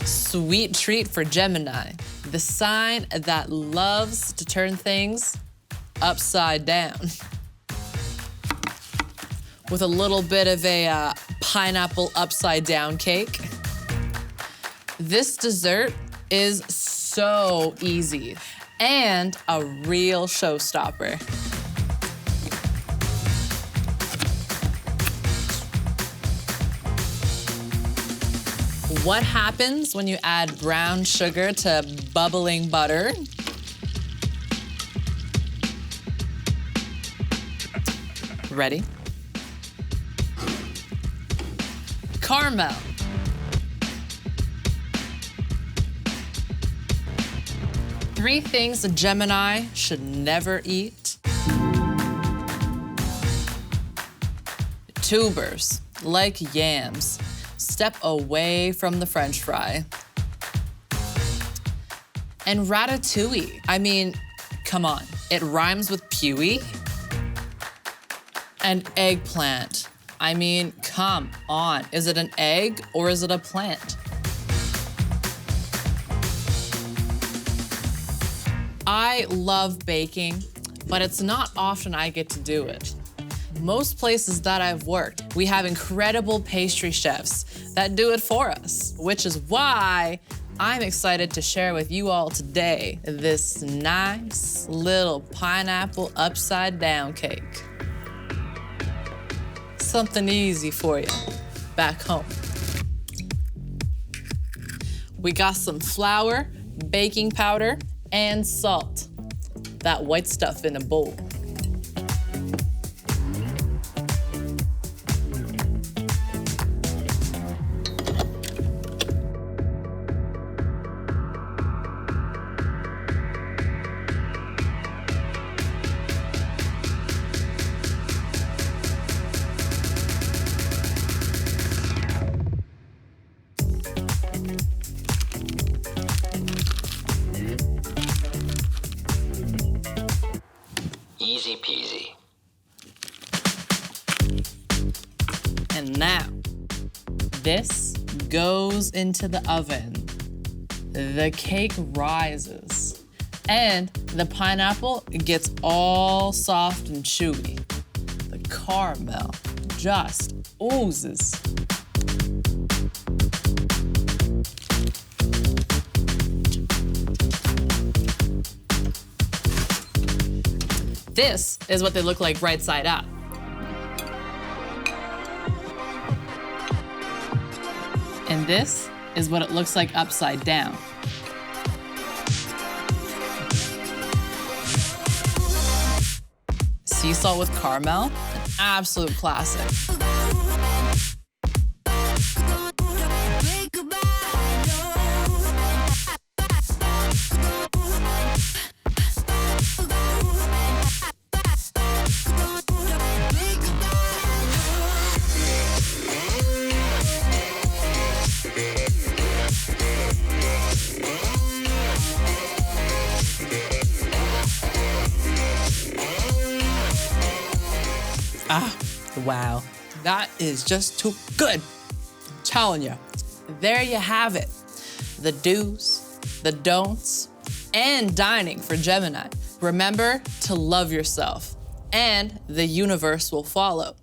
Sweet treat for Gemini, the sign that loves to turn things upside down. With a little bit of a pineapple upside down cake. This dessert is so easy and a real showstopper. What happens when you add brown sugar to bubbling butter? Ready? Caramel. Three things a Gemini should never eat. Tubers, like yams. Step away from the French fry. And ratatouille. I mean, come on, it rhymes with pewy. And eggplant. I mean, come on. Is it an egg or is it a plant? I love baking, but it's not often I get to do it. Most places that I've worked, we have incredible pastry chefs that do it for us, which is why I'm excited to share with you all today this nice little pineapple upside down cake. Something easy for you back home. We got some flour, baking powder, and salt. That white stuff in a bowl. Easy peasy. And now, this goes into the oven. The cake rises, and the pineapple gets all soft and chewy. The caramel just oozes. This is what they look like right side up. And this is what it looks like upside down. Sea salt with caramel, an absolute classic. Ah, wow. That is just too good. I'm telling you. There you have it. The do's, the don'ts, and dining for Gemini. Remember to love yourself, and the universe will follow.